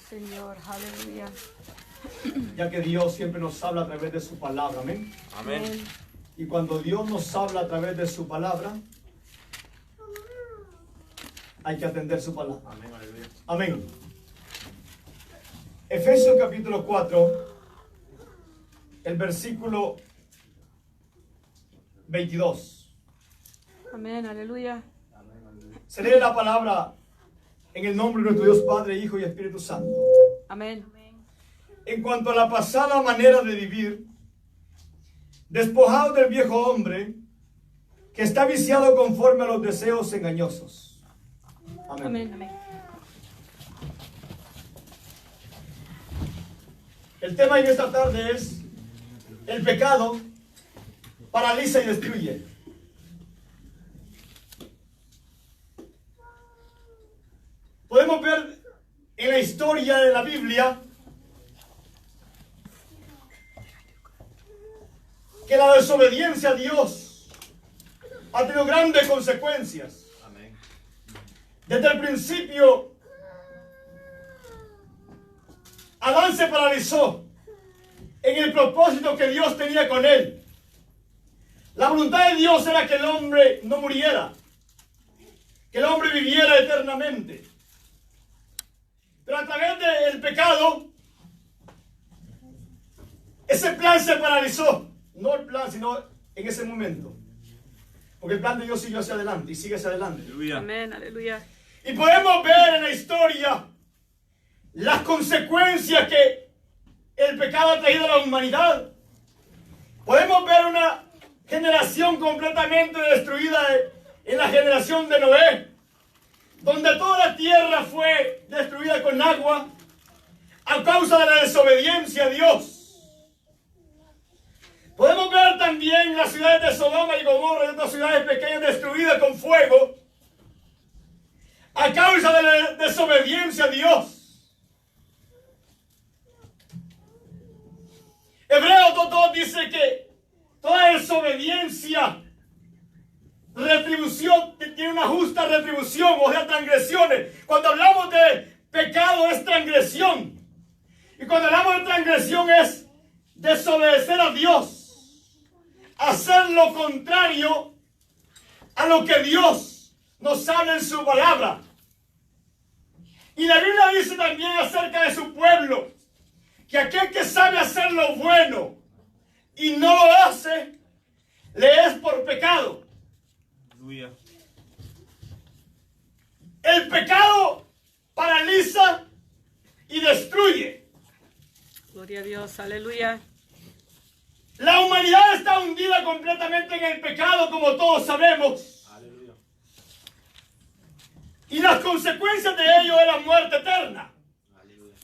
Señor, aleluya. Ya que Dios siempre nos habla a través de su palabra, amén. Amén. Y cuando Dios nos habla a través de su palabra, hay que atender su palabra. Amén, aleluya. Amén. Efesios capítulo 4, el versículo 22. Amén, aleluya. Se lee la palabra en el nombre de nuestro Dios Padre, Hijo y Espíritu Santo. Amén. En cuanto a la pasada manera de vivir, despojados del viejo hombre que está viciado conforme a los deseos engañosos. Amén. Amén. Amén. El tema en esta tarde es: el pecado paraliza y destruye. Podemos ver en la historia de la Biblia que la desobediencia a Dios ha tenido grandes consecuencias. Amén. Desde el principio, Adán se paralizó en el propósito que Dios tenía con él. La voluntad de Dios era que el hombre no muriera, que el hombre viviera eternamente. Pero a través del pecado, ese plan se paralizó. No el plan, sino en ese momento. Porque el plan de Dios siguió hacia adelante y sigue hacia adelante. Aleluya. Amén, aleluya. Y podemos ver en la historia las consecuencias que el pecado ha traído a la humanidad. Podemos ver una generación completamente destruida en la generación de Noé, donde toda la tierra fue destruida con agua a causa de la desobediencia a Dios. Podemos ver también las ciudades de Sodoma y Gomorra y otras ciudades pequeñas destruidas con fuego a causa de la desobediencia a Dios. Hebreos 2:2 dice que toda desobediencia, retribución, tiene una justa retribución, o sea, transgresiones. Cuando hablamos de pecado es transgresión. Y cuando hablamos de transgresión es desobedecer a Dios. Hacer lo contrario a lo que Dios nos habla en su palabra. Y la Biblia dice también acerca de su pueblo que aquel que sabe hacer lo bueno y no lo hace, le es por pecado. Aleluya. El pecado paraliza y destruye. Gloria a Dios, aleluya. La humanidad está hundida completamente en el pecado, como todos sabemos. Aleluya. Y las consecuencias de ello es la muerte eterna. Aleluya.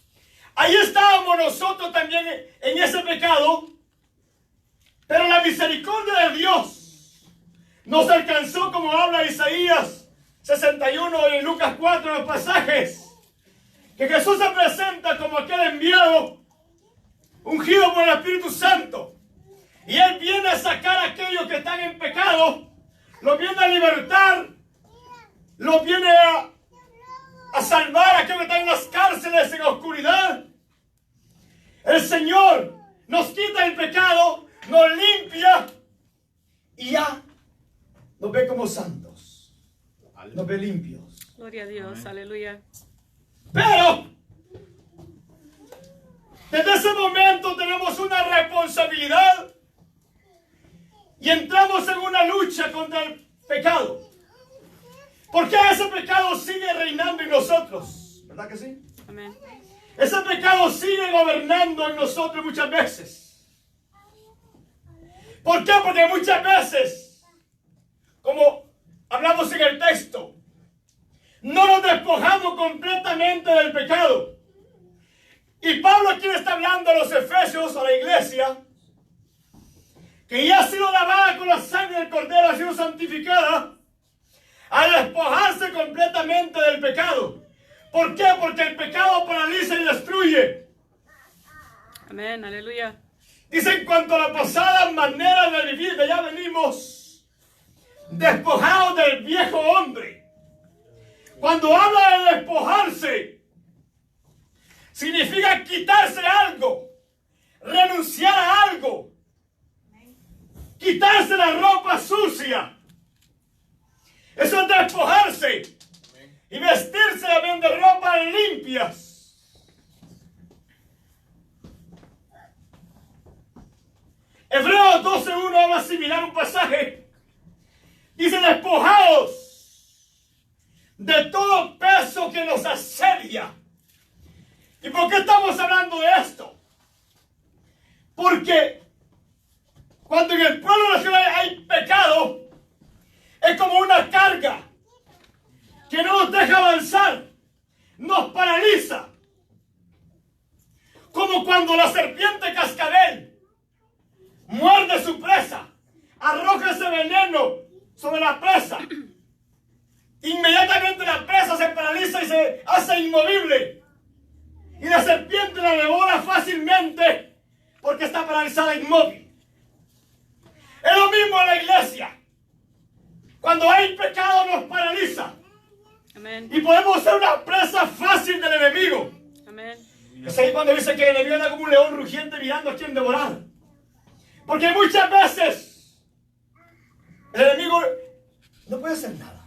Ahí estábamos nosotros también en ese pecado. Pero la misericordia de Dios nos alcanzó, como habla Isaías 61 y Lucas 4, en los pasajes. Que Jesús se presenta como aquel enviado, ungido por el Espíritu Santo. Y Él viene a sacar a aquellos que están en pecado, los viene a libertar, los viene a salvar a aquellos que están en las cárceles, en la oscuridad. El Señor nos quita el pecado, nos limpia y ya nos ve como santos, nos ve limpios. Gloria a Dios, Amén. aleluya. Pero desde ese momento tenemos una responsabilidad y entramos en una lucha contra el pecado. Porque ese pecado sigue reinando en nosotros. ¿Verdad que sí? Amén. Ese pecado sigue gobernando en nosotros muchas veces. ¿Por qué? Porque muchas veces, como hablamos en el texto, no nos despojamos completamente del pecado. Y Pablo aquí le está hablando a los efesios, a la iglesia, que ya ha sido lavada con la sangre del Cordero, ha sido santificada, a despojarse completamente del pecado. ¿Por qué? Porque el pecado paraliza y destruye. Amén, aleluya. Dice, en cuanto a la pasada manera de vivir, que ya venimos despojados del viejo hombre. Cuando habla de despojarse, significa quitarse algo, renunciar a algo, quitarse la ropa sucia. Eso es despojarse y vestirse también de ropas limpias. Hebreos 12:1 habla similar a un pasaje. Dice: despojaos de todo peso que nos asedia. ¿Y por qué estamos hablando de esto? Porque cuando en el pueblo nacional hay pecado, es como una carga que no nos deja avanzar, nos paraliza. Como cuando la serpiente cascabel muerde su presa, arroja ese veneno sobre la presa. Inmediatamente la presa se paraliza y se hace inmovible. Y la serpiente la devora fácilmente porque está paralizada e inmóvil. Es lo mismo en la iglesia. Cuando hay pecado nos paraliza. Amén. Y podemos ser una presa fácil del enemigo. Amén. Es ahí cuando dice que el enemigo anda como un león rugiente mirando a quien devorar. Porque muchas veces el enemigo no puede hacer nada.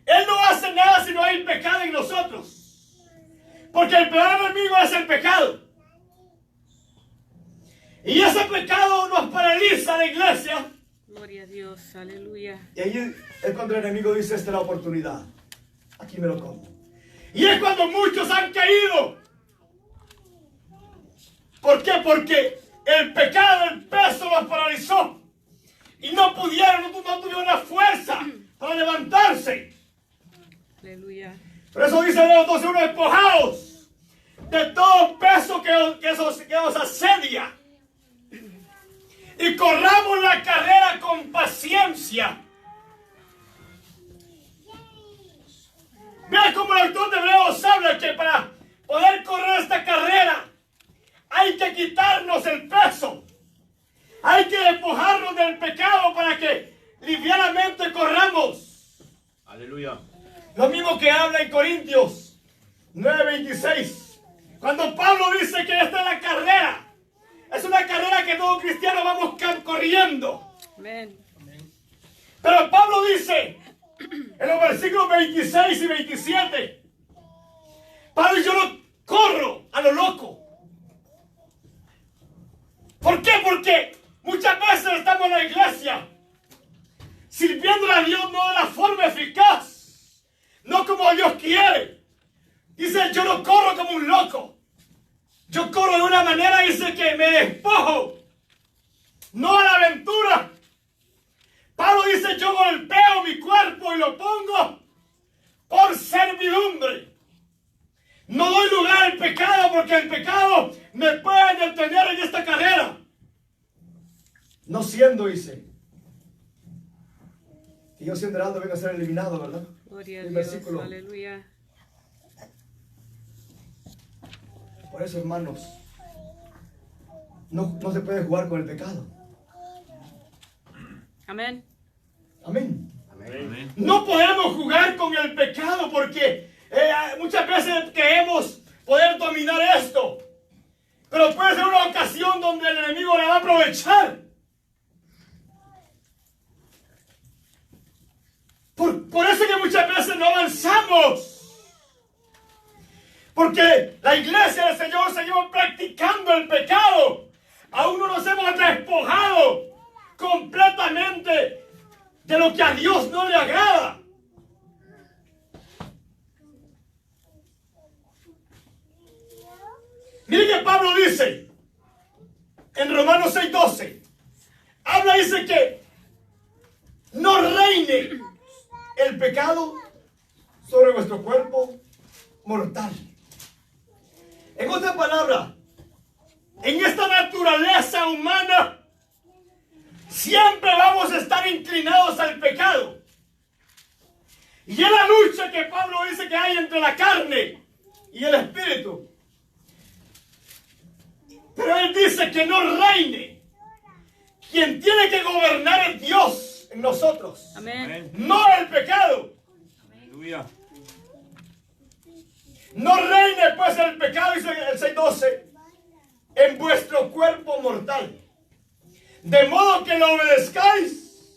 Él no hace nada si no hay pecado en nosotros. Porque el peor enemigo es el pecado. Y ese pecado nos paraliza a la iglesia. Gloria a Dios, aleluya. Y ahí es cuando el enemigo dice: esta es la oportunidad. Aquí me lo como. Y es cuando muchos han caído. ¿Por qué? Porque el pecado, el peso los paralizó. Y no pudieron, no tuvieron la fuerza para levantarse. Aleluya. Por eso dice Hebreos 12:1: despojaos de todo peso que os asedia. Y corramos la carrera con paciencia. Mira cómo el autor de Hebreos habla que para poder correr esta carrera hay que quitarnos el peso. Hay que despojarnos del pecado para que livianamente corramos. Aleluya. Lo mismo que habla en Corintios 9:26. Cuando Pablo dice que esta es la carrera. Es una carrera que todo cristiano vamos corriendo. Amén. Pero Pablo dice en los versículos 26 y 27: Pablo, yo no corro a lo loco. ¿Por qué? Porque muchas veces estamos en la iglesia sirviéndole a Dios no de la forma eficaz, no como Dios quiere. Dice: yo no corro como un loco. Yo corro de una manera, dice, que me despojo, no a la aventura. Pablo dice: yo golpeo mi cuerpo y lo pongo por servidumbre. No doy lugar al pecado, porque el pecado me puede detener en esta carrera. No siendo, dice, que yo siendo heraldo vengo a ser eliminado, ¿verdad? Gloria a El Dios, versículo. aleluya. Por eso, hermanos, no se puede jugar con el pecado. Amén. Amén. Amén. No podemos jugar con el pecado porque muchas veces queremos poder dominar esto. Pero puede ser una ocasión donde el enemigo la va a aprovechar. Por eso que muchas veces no avanzamos. Porque la iglesia del Señor seguimos practicando el pecado. Aún no nos hemos despojado completamente de lo que a Dios no le agrada. Mire que Pablo dice en Romanos 6:12. Habla, dice que no reine el pecado sobre vuestro cuerpo mortal. En otra palabra, en esta naturaleza humana siempre vamos a estar inclinados al pecado. Y es la lucha que Pablo dice que hay entre la carne y el espíritu. Pero él dice que no reine. Quien tiene que gobernar es Dios en nosotros. Amén. No el pecado. Aleluya. No reine pues el pecado, dice el 6:12, en vuestro cuerpo mortal, de modo que lo obedezcáis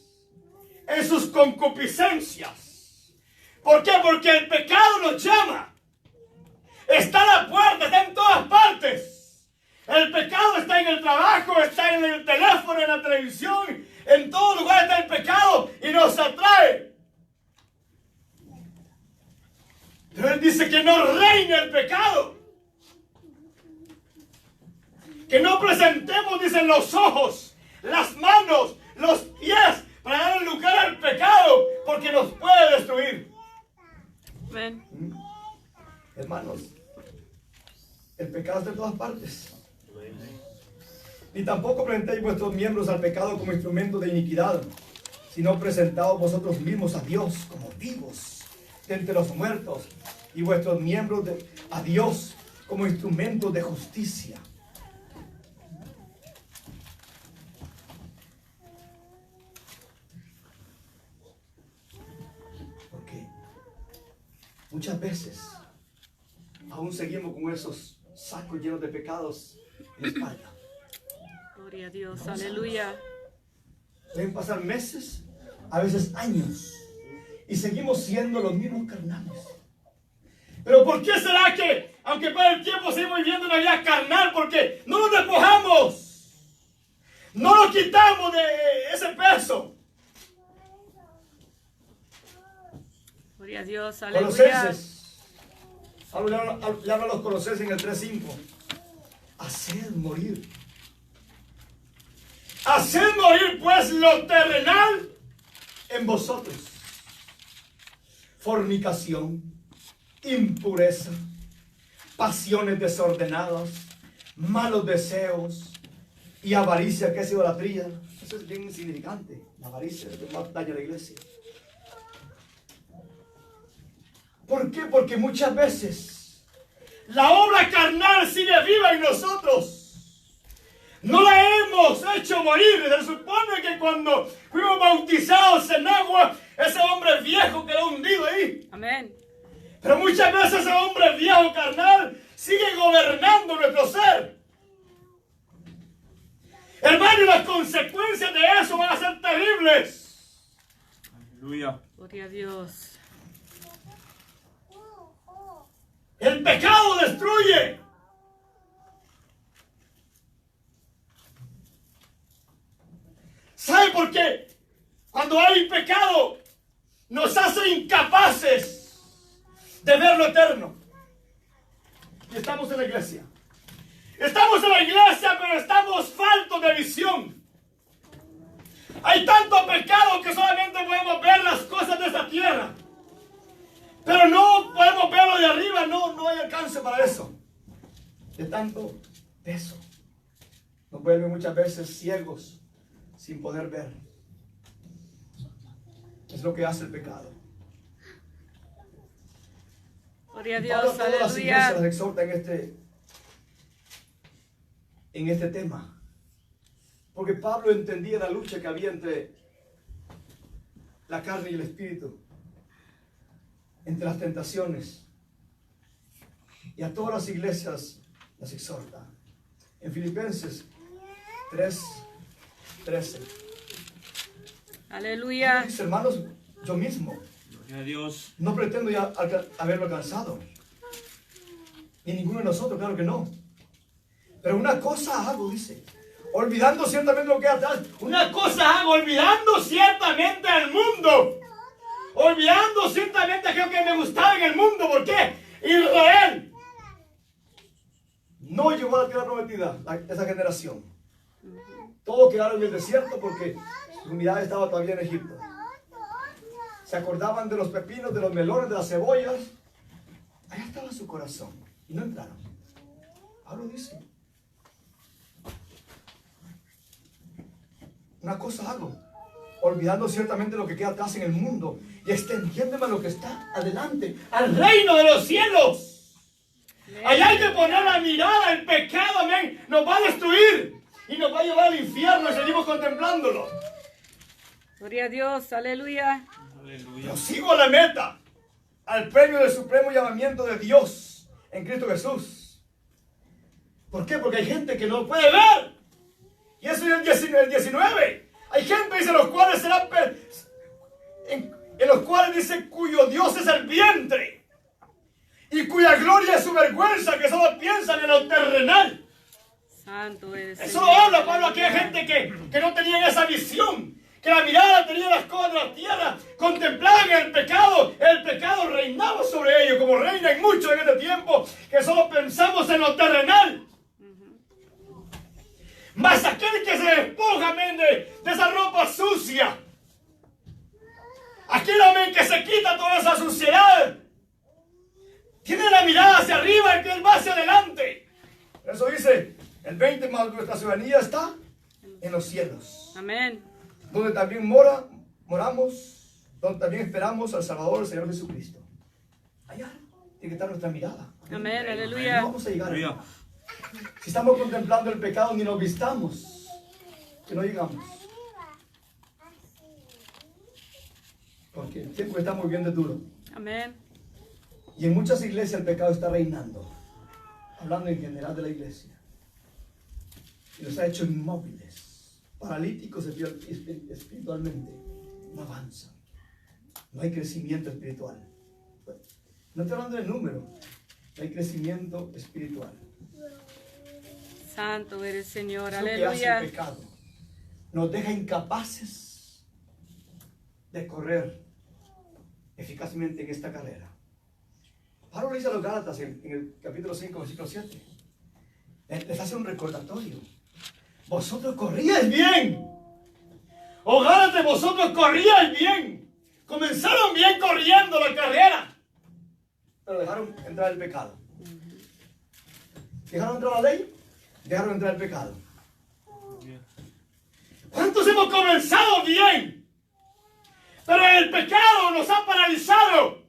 en sus concupiscencias. ¿Por qué? Porque el pecado nos llama. Está a la puerta, está en todas partes. El pecado está en el trabajo, está en el teléfono, en la televisión, en todo lugar está el pecado y nos atrae. Pero Él dice que no reine el pecado. Que no presentemos, dicen, los ojos, las manos, los pies para dar lugar al pecado, porque nos puede destruir. Amén. Hermanos, el pecado está en todas partes. Ni tampoco presentéis vuestros miembros al pecado como instrumento de iniquidad, sino presentaos vosotros mismos a Dios como vivos de entre los muertos, y vuestros miembros a Dios como instrumentos de justicia. Porque muchas veces aún seguimos con esos sacos llenos de pecados en la espalda. Gloria a Dios. Aleluya. Pueden pasar meses, a veces años, y seguimos siendo los mismos carnales. Pero ¿por qué será que, aunque pase el tiempo, seguimos viviendo una vida carnal? Porque no nos despojamos, no nos quitamos de ese peso. Gloria a Dios. Aleluya. Colosenses, Pablo le habla a los Colosenses en el 3:5. Haced morir. Haced morir pues lo terrenal en vosotros: fornicación, impureza, pasiones desordenadas, malos deseos y avaricia, que es idolatría. Eso es bien insignificante. La avaricia es lo que más daña a la iglesia. ¿Por qué? Porque muchas veces la obra carnal sigue viva en nosotros. No la hemos hecho morir. Se supone que cuando fuimos bautizados en agua, ese hombre viejo quedó hundido ahí. Amén. Pero muchas veces ese hombre viejo carnal sigue gobernando nuestro ser. Hermano, las consecuencias de eso van a ser terribles. Aleluya. Gloria a Dios. El pecado destruye. ¿Sabe por qué? Cuando hay pecado, nos hace incapaces de ver lo eterno. Y estamos en la iglesia. Estamos en la iglesia, pero estamos faltos de visión. Hay tanto pecado que solamente podemos ver las cosas de esta tierra. Pero no podemos verlo de arriba, no hay alcance para eso. De tanto peso. Nos vuelve muchas veces ciegos sin poder ver. Es lo que hace el pecado. Gloria a Pablo Dios. a todas las iglesias las Aleluya. exhorta en este tema. Porque Pablo entendía la lucha que había entre la carne y el espíritu, entre las tentaciones. Y a todas las iglesias las exhorta. En Filipenses 3:13. Aleluya. Dice, hermanos, yo mismo Gloria a Dios. no pretendo ya haberlo alcanzado. Ni ninguno de nosotros, claro que no. Pero una cosa hago, dice, olvidando ciertamente lo que hay atrás. Una cosa hago, olvidando ciertamente al mundo. Olvidando ciertamente aquello que me gustaba en el mundo. ¿Por qué? Israel no llegó a la tierra prometida, esa generación. Todos quedaron en el desierto porque su unidad estaba todavía en Egipto. Se acordaban de los pepinos, de los melones, de las cebollas. Allá estaba su corazón y no entraron. Pablo dice, una cosa hago, olvidando ciertamente lo que queda atrás en el mundo y extendiéndome a lo que está adelante, al reino de los cielos. Allá hay que poner la mirada. El pecado, amén, nos va a destruir y nos va a llevar al infierno y seguimos contemplándolo. Gloria a Dios. Aleluya. Aleluya. Yo sigo a la meta, al premio del supremo llamamiento de Dios en Cristo Jesús. ¿Por qué? Porque hay gente que no puede ver. Y eso es el 19. Hay gente, dice, los cuales serán en los cuales dice cuyo Dios es el vientre y cuya gloria es su vergüenza, que solo piensan en lo terrenal. Santo eres. Eso Señor. lo habla Pablo aquí. Hay gente que no tenían esa visión, que la mirada tenía las cosas de la tierra, contemplaban el pecado reinaba sobre ellos, como reina en mucho en este tiempo, que solo pensamos en lo terrenal. Mas aquel que se despoja, amén, de esa ropa sucia, aquel, amén, que se quita toda esa suciedad, tiene la mirada hacia arriba y que él va hacia adelante. Eso dice, el 20 más nuestra ciudadanía está en los cielos, Amén. donde también moramos, donde también esperamos al Salvador, el Señor Jesucristo. Allá tiene que estar nuestra mirada. Amén. No Aleluya. vamos a llegar allá. Aleluya. Si estamos contemplando el pecado, ni nos vistamos, que no llegamos. Porque el tiempo que estamos viviendo es duro. Amén. Y en muchas iglesias el pecado está reinando. Hablando en general de la iglesia. Y los ha hecho inmóviles, paralíticos espiritualmente. No avanzan. No hay crecimiento espiritual. No estoy hablando de número. No hay crecimiento espiritual. Santo eres, Señor. Es lo que hace el Aleluya. pecado. Nos deja incapaces de correr eficazmente en esta carrera. Pablo le dice a los Gálatas en el capítulo 5, versículo 7. Les hace un recordatorio. Vosotros corríais bien. Oh Gálatas, vosotros corríais bien. Comenzaron bien corriendo la carrera. Pero dejaron entrar el pecado. ¿Dejaron entrar la ley? Dejaron entrar el pecado. ¿Cuántos hemos comenzado bien? Pero el pecado nos ha paralizado.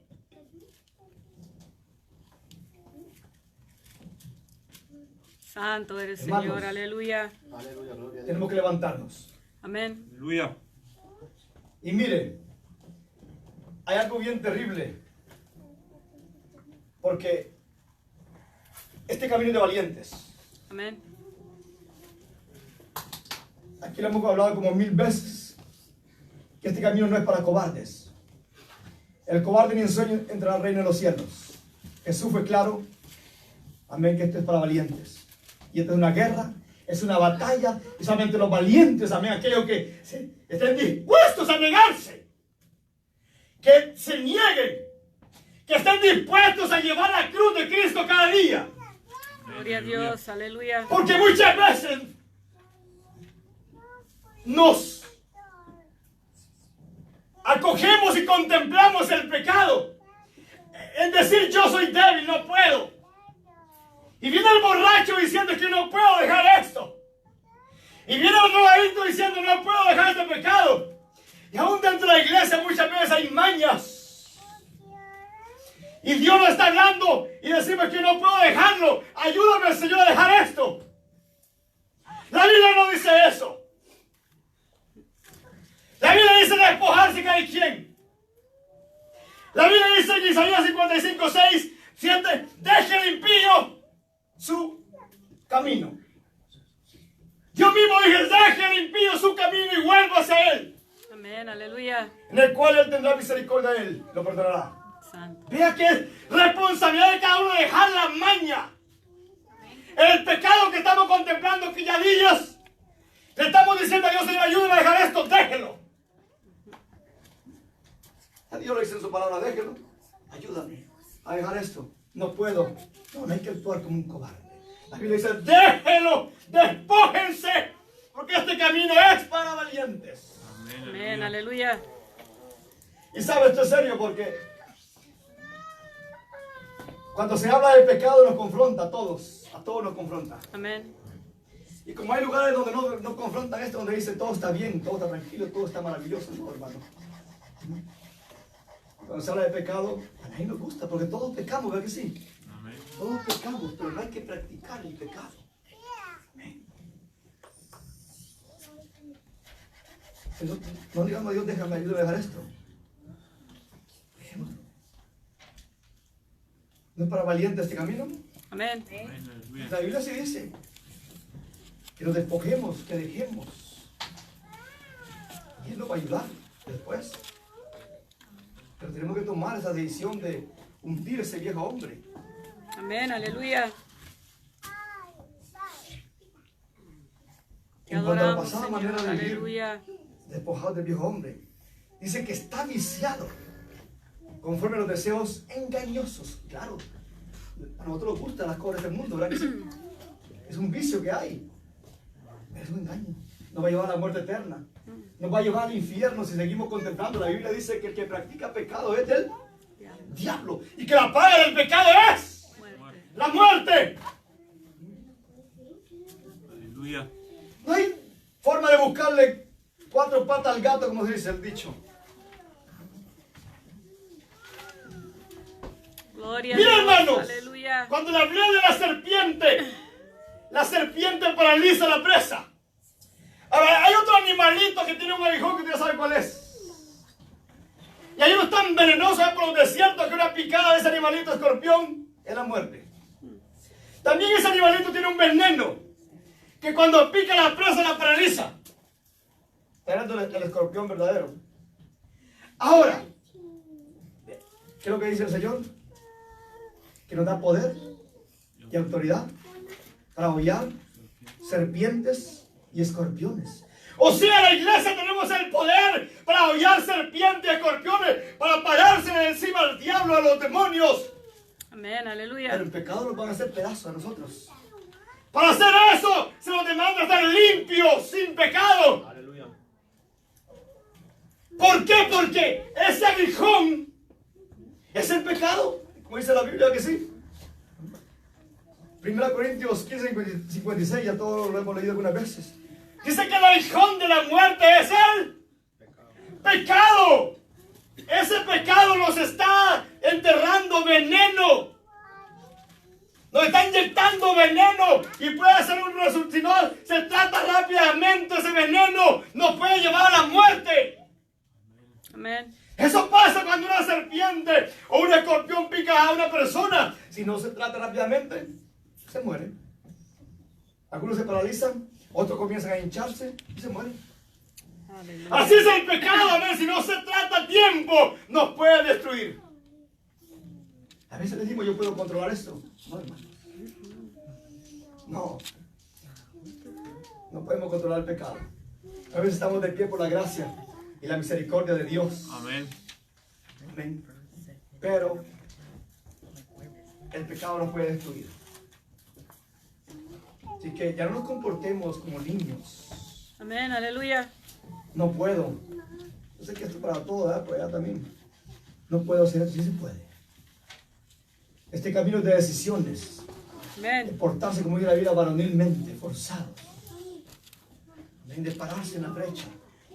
Santo eres, Hermanos. Señor. Aleluya. Tenemos que levantarnos. Amén. Aleluya. Y mire, hay algo bien terrible. Porque este camino es de valientes. Amén. Aquí lo hemos hablado como 1000 veces. Que este camino no es para cobardes. El cobarde ni en sueño entrará al reino de los cielos. Jesús fue claro. Amén, que esto es para valientes. Y esto es una guerra, es una batalla. Y solamente los valientes, amén, aquellos que estén dispuestos a negarse. Que se nieguen. Que estén dispuestos a llevar la cruz de Cristo cada día. Gloria a Dios. Aleluya. Porque muchas veces nos acogemos y contemplamos el pecado. Es decir, yo soy débil, no puedo. Y viene el borracho diciendo que no puedo dejar esto. Y viene el drogadicto diciendo no puedo dejar este pecado. Y aún dentro de la iglesia muchas veces hay mañas. Y Dios nos está hablando y decimos que no puedo dejarlo. Ayúdame, Señor, a dejar esto. La Biblia no dice eso. La Biblia dice despojarse cada quien. La Biblia dice en Isaías 55:6, 7, deje el impío su camino. Yo mismo dije, deje el impío su camino y vuelva hacia él. Amén. Aleluya. En el cual él tendrá misericordia de él, lo perdonará. Santo. Vea que es responsabilidad de cada uno dejar la maña. El pecado que estamos contemplando, quilladillas. Le estamos diciendo a Dios, Señor, ayúdame a dejar esto, déjelo. A Dios le dice en su palabra, déjelo. Ayúdame a dejar esto. No puedo. No hay que actuar como un cobarde. La Biblia dice, déjelo, despójense, porque este camino es para valientes. Amén. Aleluya. Y sabe, esto es serio porque cuando se habla del pecado nos confronta a todos nos confronta. Amén. Y como hay lugares donde no confrontan esto, donde dicen todo está bien, todo está tranquilo, todo está maravilloso, no, hermano. Cuando se habla de pecado, a nadie nos gusta, porque todos pecamos, ¿verdad que sí? Amén. Todos pecamos, pero no hay que practicar el pecado. Amén. No digamos a Dios, déjame ayudar a dejar esto. Dejémoslo. ¿No es para valientes este camino? Amén. Amén. Aleluya. La Biblia sí dice que nos despojemos, que dejemos. Y Él nos va a ayudar después. Pero tenemos que tomar esa decisión de hundir ese viejo hombre. Amén. Aleluya. Te En cuanto a la adoramos, pasada Señor. manera de vivir, Aleluya. despojado del viejo hombre, dice que está viciado conforme a los deseos engañosos. Claro, a nosotros nos gustan las cosas del mundo, ¿verdad que sí? Es un vicio que hay. Es un engaño. Nos va a llevar a la muerte eterna. Nos va a llevar al infierno si seguimos contemplando. La Biblia dice que el que practica pecado es del diablo. Y que la paga del pecado es Muerte. la muerte. Aleluya. No hay forma de buscarle cuatro patas al gato, como se dice el dicho. Gloria a Mira, Dios. hermanos, Aleluya. cuando le hablé de la serpiente paraliza la presa. Ahora, hay otro animalito que tiene un aguijón que usted sabe cuál es. Y hay uno tan venenoso por los desiertos que una picada de ese animalito escorpión es la muerte. También ese animalito tiene un veneno que cuando pica la presa la paraliza. Está hablando del escorpión verdadero. Ahora, ¿qué es lo que dice el Señor? Que nos da poder y autoridad para hollar serpientes y escorpiones. O sea, la iglesia tenemos el poder para hollar serpientes y escorpiones, para parársele encima al diablo, a los demonios. Amén. Aleluya. Pero el pecado nos van a hacer pedazos a nosotros. Para hacer eso, se nos demanda estar limpios, sin pecado. Aleluya. ¿Por qué? Porque ese aguijón es el pecado. Como dice la Biblia que sí. 1 Corintios 15, 56, ya todos lo hemos leído algunas veces. Dice que el aguijón de la muerte es el pecado. Ese pecado nos está enterrando veneno. Nos está inyectando veneno y puede ser un resultado. Si no se trata rápidamente, ese veneno nos puede llevar a la muerte. Amén. Eso pasa cuando una serpiente o un escorpión pica a una persona. Si no se trata rápidamente, se muere. Algunos se paralizan, otros comienzan a hincharse y se mueren. Aleluya. Así es el pecado, amén. Si no se trata a tiempo, nos puede destruir. A veces decimos, yo puedo controlar esto. No, hermano. No. No podemos controlar el pecado. A veces estamos de pie por la gracia y la misericordia de Dios. Amén. Amén. Pero el pecado nos puede destruir. Así que ya no nos comportemos como niños. Amén. Aleluya. No puedo. Yo sé que esto es para todo, ¿verdad? Pero ya también. No puedo hacer eso. Sí se puede. Este camino es de decisiones. De Amén. portarse como ir a la vida varonilmente, forzados. De pararse en la brecha.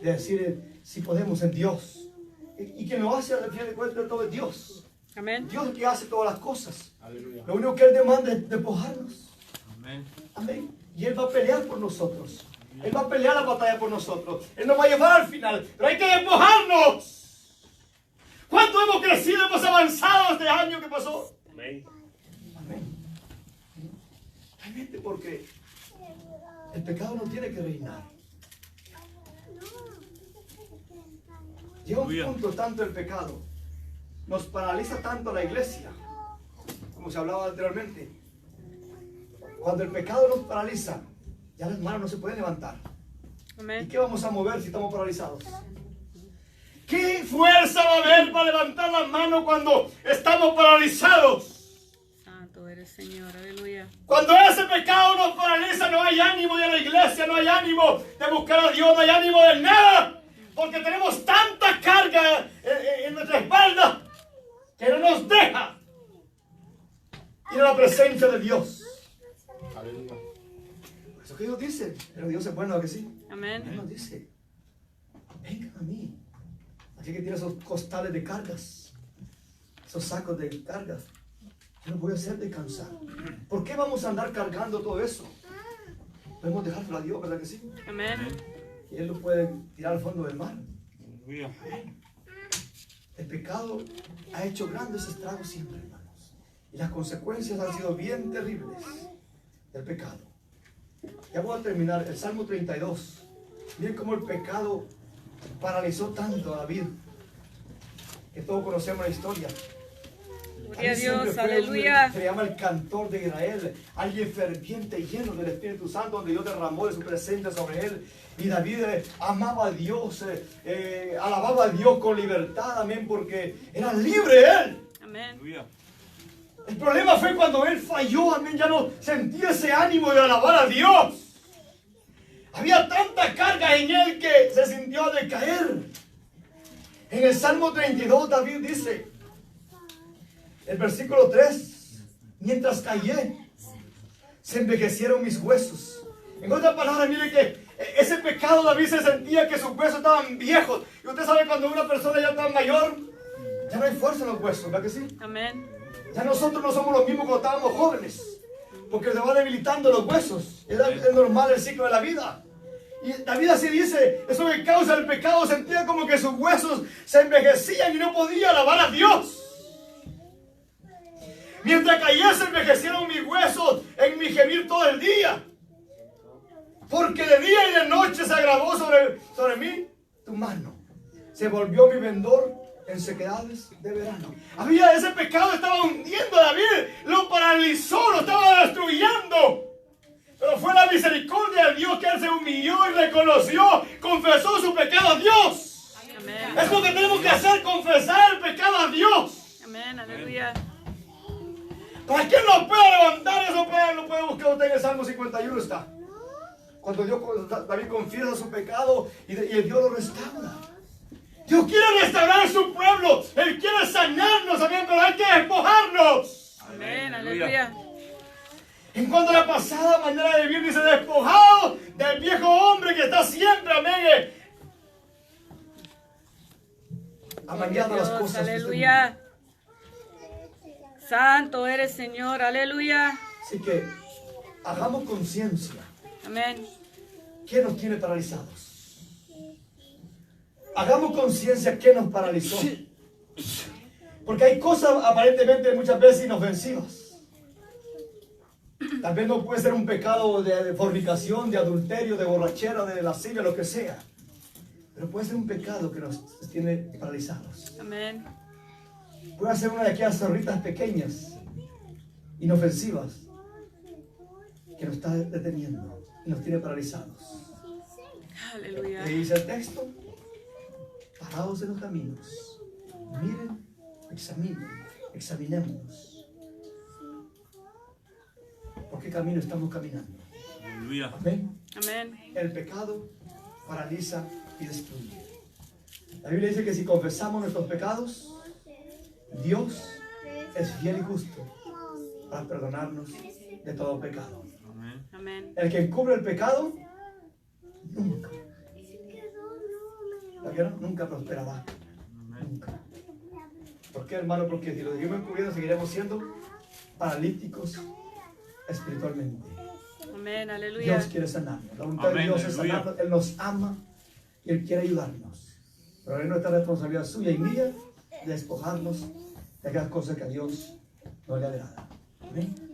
De decir si podemos en Dios. Y que lo hace al final de cuentas todo es Dios. Amén. Dios es el que hace todas las cosas. Aleluya. Lo único que Él demanda es despojarnos. Amén. Amén. Y Él va a pelear por nosotros. Él va a pelear la batalla por nosotros. Él nos va a llevar al final. Pero hay que despojarnos. ¿Cuánto hemos crecido, hemos avanzado este año que pasó? Amén. Amén. Realmente porque el pecado no tiene que reinar. Llega un Aleluya. punto tanto el pecado. Nos paraliza tanto la iglesia. Como se hablaba anteriormente. Cuando el pecado nos paraliza, ya las manos no se pueden levantar. ¿Y Amén. qué vamos a mover si estamos paralizados? ¿Qué fuerza va a haber para levantar las manos cuando estamos paralizados? Santo eres, Señor. Aleluya. Cuando ese pecado nos paraliza, no hay ánimo de ir a la iglesia, no hay ánimo de buscar a Dios, no hay ánimo de nada. Porque tenemos tanta carga en nuestra espalda que no nos deja ir a la presencia de Dios. Aleluya. Eso que Dios dice, pero Dios es bueno, ¿a que sí? Él Amén. nos dice, vengan a mí. Aquí que tiene esos costales de cargas, esos sacos de cargas. Yo los voy a hacer descansar. ¿Por qué vamos a andar cargando todo eso? Podemos dejárselo a Dios, ¿verdad que sí? Amén. Y Él lo puede tirar al fondo del mar. Aleluya. El pecado ha hecho grandes estragos siempre, hermanos. Y las consecuencias han sido bien terribles del pecado. Ya voy a terminar. El Salmo 32. Miren cómo el pecado paralizó tanto a David, que todos conocemos la historia. Gloria a David siempre Dios, fue aleluya. se le llama el cantor de Israel, alguien ferviente y lleno del Espíritu Santo, donde Dios derramó de su presencia sobre él. Y David amaba a Dios, alababa a Dios con libertad, amén, porque era libre él. Amén. Aleluya. El problema fue cuando él falló, amén, ya no sentía ese ánimo de alabar a Dios. Había tanta carga en él que se sintió a decaer. En el Salmo 32 David dice, el versículo 3, mientras callé, se envejecieron mis huesos. En otras palabras, mire que ese pecado David se sentía que sus huesos estaban viejos. Y usted sabe cuando una persona ya está mayor, ya no hay fuerza en los huesos, ¿verdad que sí? Amén. Ya nosotros no somos los mismos cuando estábamos jóvenes, porque se va debilitando los huesos. Es normal el ciclo de la vida. Y David así dice, eso que causa el pecado, sentía como que sus huesos se envejecían y no podía alabar a Dios. Mientras callé se envejecieron mis huesos en mi gemir todo el día. Porque de día y de noche se agravó sobre mí tu mano. Se volvió mi vendor en sequedades de verano. Ese pecado estaba hundiendo a David, lo paralizó, lo estaba destruyendo. Pero fue la misericordia de Dios que él se humilló y reconoció, confesó su pecado a Dios. Amén. Es lo que tenemos que hacer, confesar el pecado a Dios. Amén. Aleluya. Para que no pueda levantar eso, lo puede buscar usted en el Salmo 51 está. Cuando David confiesa su pecado y Dios lo restaura. Dios quiere restaurar su pueblo. Él quiere sanarnos, amén, pero hay que despojarnos. Amén. Aleluya. En cuanto a la pasada manera de vivir, dice, despojado del viejo hombre que está siempre, amén, amañando las Dios, cosas. aleluya. Santo eres, Señor. Aleluya. Así que hagamos conciencia. Amén. ¿Qué nos tiene paralizados? Hagamos conciencia qué nos paralizó. Porque hay cosas aparentemente muchas veces inofensivas. Tal vez no puede ser un pecado de fornicación, de adulterio, de borrachera, de lascivia, lo que sea. Pero puede ser un pecado que nos tiene paralizados. Amén. Puede ser una de aquellas zorritas pequeñas, inofensivas, que nos está deteniendo y nos tiene paralizados. Aleluya. ¿Qué dice el texto? Parados en los caminos. Miren, examinémonos. ¿Por qué camino estamos caminando? Aleluya. Amén. Amén. El pecado paraliza y destruye. La Biblia dice que si confesamos nuestros pecados, Dios es fiel y justo para perdonarnos de todo pecado. Amén. Amén. El que encubre el pecado, nunca. ¿La vieron? Nunca prosperará. Nunca. ¿Por qué, hermano? Porque si lo seguimos encubriendo, seguiremos siendo paralíticos espiritualmente. Amén. Aleluya. Dios quiere sanarnos. La voluntad de Amén, Dios es aleluya. sanarnos. Él nos ama y Él quiere ayudarnos. Pero es nuestra responsabilidad suya y mía de despojarnos de aquellas cosas que a Dios no le agrada. Amén.